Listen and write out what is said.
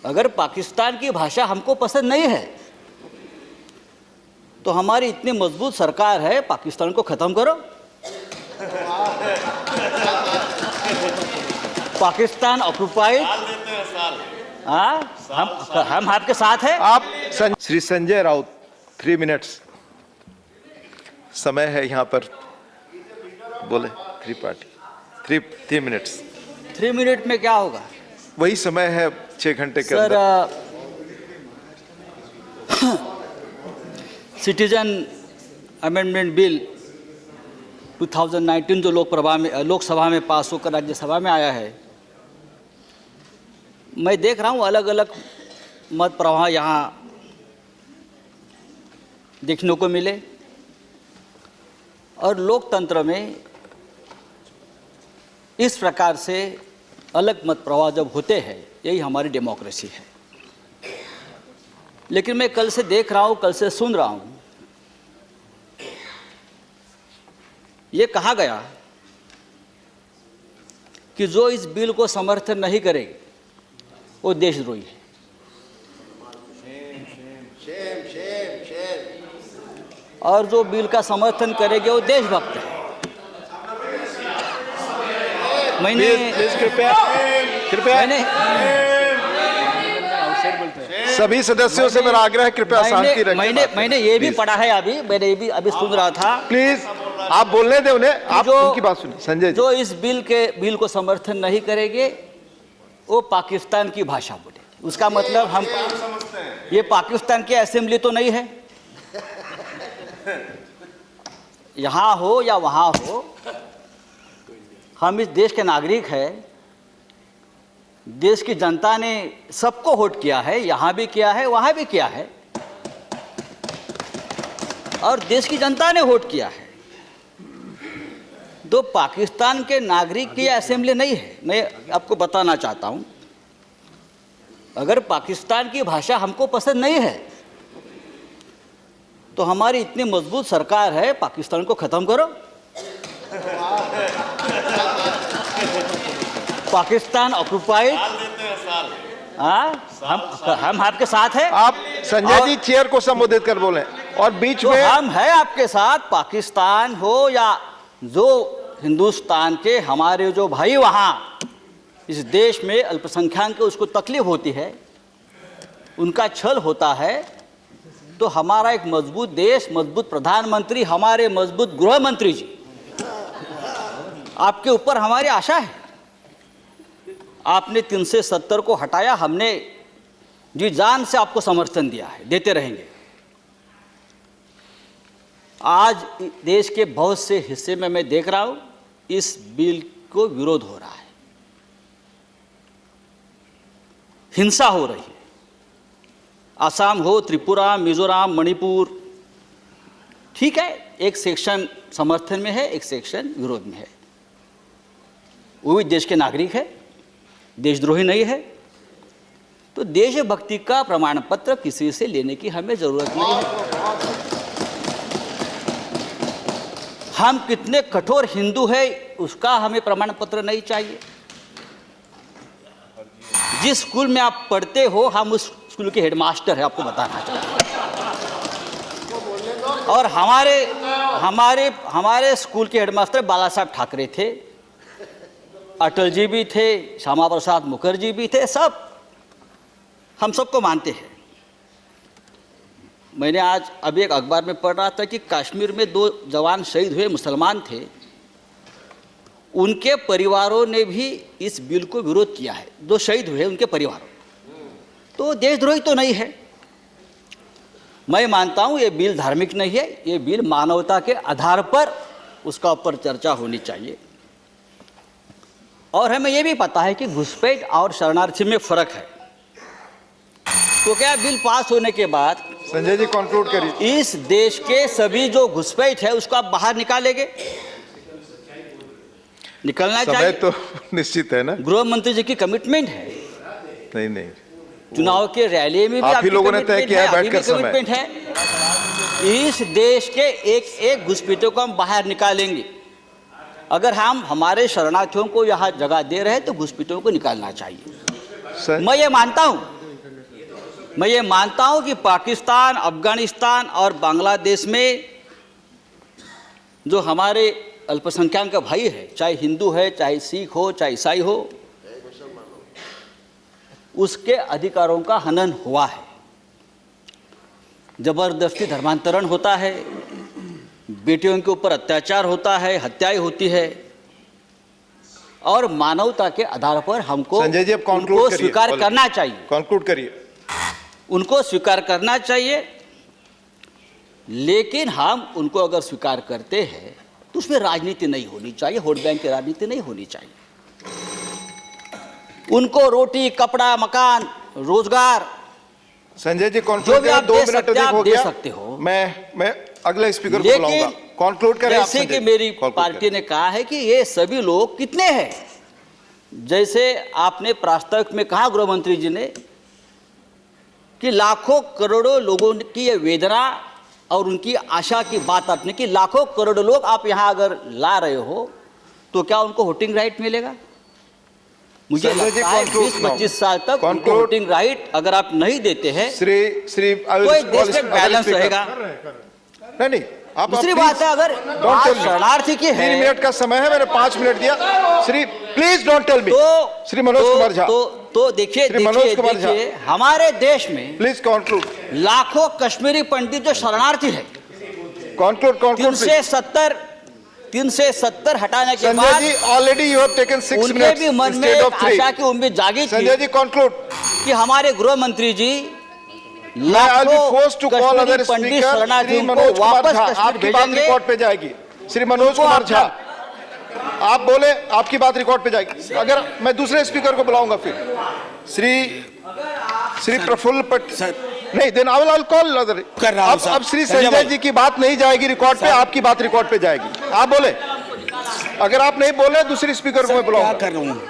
अगर पाकिस्तान की भाषा हमको पसंद नहीं है तो हमारी इतनी मजबूत सरकार है, पाकिस्तान को खत्म करो। पाकिस्तान ऑक्युपाइड, हम आपके साथ हैं। आप श्री संजय राउत 3 मिनट्स समय है यहाँ पर, बोले 3 मिनट्स। 3 मिनट में क्या होगा? वही समय है 6 घंटे के सर, अंदर। सिटीजन अमेंडमेंट बिल 2019 जो लोकसभा में पास होकर राज्यसभा में आया है, मैं देख रहा हूँ अलग अलग मत प्रवाह यहाँ देखने को मिले। और लोकतंत्र में इस प्रकार से अलग मत प्रवाह जब होते हैं, यही हमारी डेमोक्रेसी है। लेकिन मैं कल से देख रहा हूँ, कल से सुन रहा हूँ, ये कहा गया कि जो इस बिल को समर्थन नहीं करेगी वो देशद्रोही है। और जो बिल का समर्थन करेंगे वो देशभक्त है। मैंने सभी सदस्यों से मेरा आग्रह है, कृपया शांति रखें। मैंने ये भी पढ़ा है, मैंने ये भी अभी सुन रहा था। प्लीज आप बोलने दें उन्हें, आप उनकी बात सुनिए। संजय जो इस बिल को समर्थन नहीं करेंगे वो पाकिस्तान की भाषा बोले। उसका मतलब हम ये पाकिस्तान की असेंबली तो नहीं है, यहाँ हो या वहाँ हो, हम इस देश के नागरिक हैं। देश की जनता ने सबको वोट किया है, यहाँ भी किया है, वहाँ भी किया है, और देश की जनता ने वोट किया है। तो पाकिस्तान के नागरिक की असेंबली नहीं है। मैं आपको बताना चाहता हूँ, अगर पाकिस्तान की भाषा हमको पसंद नहीं है तो हमारी इतनी मजबूत सरकार है, पाकिस्तान को खत्म करो। पाकिस्तान ऑक्युपाइड, हम आपके साथ हैं। आप संजय जी चेयर को संबोधित कर बोले, और बीच में हम हैं आपके साथ। पाकिस्तान हो या जो हिंदुस्तान के हमारे जो भाई वहाँ इस देश में अल्पसंख्यक के उसको तकलीफ होती है, उनका छल होता है, तो हमारा एक मजबूत देश, मजबूत प्रधानमंत्री, हमारे मजबूत गृह मंत्री जी, आपके ऊपर हमारी आशा है। आपने 370 को हटाया, हमने जी जान से आपको समर्थन दिया है, देते रहेंगे। आज देश के बहुत से हिस्से में मैं देख रहा हूं इस बिल को विरोध हो रहा है, हिंसा हो रही है। असम हो, त्रिपुरा, मिजोरम, मणिपुर, ठीक है, एक सेक्शन समर्थन में है, एक सेक्शन विरोध में है। वो भी देश के नागरिक है, देशद्रोही नहीं है। तो देशभक्ति का प्रमाण पत्र किसी से लेने की हमें जरूरत नहीं है। हम कितने कठोर हिंदू हैं उसका हमें प्रमाण पत्र नहीं चाहिए। जिस स्कूल में आप पढ़ते हो, हम उस स्कूल के हेडमास्टर है, आपको बताना चाहते हैं। और हमारे स्कूल के हेडमास्टर बाला साहब ठाकरे थे, अटल जी भी थे, श्यामा प्रसाद मुखर्जी भी थे, सब हम सबको मानते हैं। मैंने आज अभी एक अखबार में पढ़ रहा था कि कश्मीर में 2 जवान शहीद हुए, मुसलमान थे, उनके परिवारों ने भी इस बिल को विरोध किया है। 2 शहीद हुए उनके परिवारों, तो देशद्रोही तो नहीं है। मैं मानता हूँ ये बिल धार्मिक नहीं है, ये बिल मानवता के आधार पर उसका ऊपर चर्चा होनी चाहिए। और हमें ये भी पता है कि घुसपैठ और शरणार्थी में फर्क है। तो क्या बिल पास होने के बाद संजय जी कंक्लूड करिए। इस देश के सभी जो घुसपैठ है उसको आप बाहर निकालेंगे? निकलना चाहिए तो निश्चित है ना, गृह मंत्री जी की कमिटमेंट है। नहीं चुनाव के रैली में भी आप ही लोगों ने तय किया है, बैठकर समय कमिटमेंट है। इस देश के एक एक घुसपैठियों को हम बाहर निकालेंगे। अगर हम हमारे शरणार्थियों को यहाँ जगह दे रहे हैं तो घुसपैठियों को निकालना चाहिए। मैं ये मानता हूँ मैं ये मानता हूं कि पाकिस्तान, अफगानिस्तान और बांग्लादेश में जो हमारे अल्पसंख्यक भाई है, चाहे हिंदू है, चाहे सिख हो, चाहे ईसाई हो, उसके अधिकारों का हनन हुआ है। जबरदस्ती धर्मांतरण होता है, बेटियों के ऊपर अत्याचार होता है, हत्याएं होती है, और मानवता के आधार पर हमको संजय जी, अब उनको conclude करिए। स्वीकार करना चाहिए। कंक्लूड करिए। उनको स्वीकार करना चाहिए, लेकिन हम उनको अगर स्वीकार करते हैं तो उसमें राजनीति नहीं होनी चाहिए, वोट बैंक की राजनीति नहीं होनी चाहिए। उनको रोटी, कपड़ा, मकान, रोजगार, संजय जी जो कंक्लूड भी करें, आप 2 दे मिनट सकते अधिक हैं, हो आप दे गया। सकते हो। मैं अगले स्पीकर को लेकिन बुलाऊंगा। कंक्लूड करें आप, जैसे संजय कि जी। मेरी Conclude पार्टी करें। ने कहा है कि ये सभी लोग कितने हैं, जैसे आपने प्रास्ताविक में कहा गृह मंत्री जी ने कि लाखों करोड़ों लोगों की ये वेदना और उनकी आशा की बात आपने की। लाखों करोड़ों लोग आप यहाँ अगर ला रहे हो तो क्या उनको वोटिंग राइट मिलेगा? मुझे संजय जी, लगता है conclude 20-25 साल तक उनको Conclude। वोटिंग राइट अगर आप नहीं देते हैं श्री I will तो एक call देश में other बैलेंस speaker। रहेगा। नहीं, आप दूसरी please बात है, अगर don't बात tell me। शरणार्थी की 3 है मिनट का समय है, मैंने 5 मिनट दिया। Shri please don't tell me. तो श्री मनोज कुमार झा, तो देखिए श्री मनोज कुमार झा। देखिए हमारे देश में प्लीज कंक्लूड। लाखों कश्मीरी पंडित जो शरणार्थी है, कंक्लूड 370 हटाने के संजय बाद जी, ऑलरेडी यू हैव टेकन 6 उनके मिनट्स भी मन में इंस्टेड एक ऑफ 3। आशा की उम्मीद जागी थी संजय जी कंक्लूड। कि हमारे गृह मंत्री जी I will be लाखों forced to call other Kashmiri Pandit speaker। Shri शरणार्थियों मनोज को कुमार वापस झा, कश्मीर आपकी बात भेजेंगे। रिकॉर्ड पे जाएगी। श्री मनोज उनको कुमार झा, अपना- आप बोले, आपकी बात रिकॉर्ड पे जाएगी। अगर मैं दूसरे स्पीकर को बुलाऊंगा फिर श्री प्रफुल्ल नहीं, then I will call other. कर रहा हूं सर। अब श्री संजय संजय भाई। जी की बात नहीं जाएगी रिकॉर्ड पे, आपकी बात रिकॉर्ड पे जाएगी। आप बोले, अगर आप नहीं बोले दूसरी स्पीकर को मैं क्या बुलाऊंगा। कर रहा हूँ?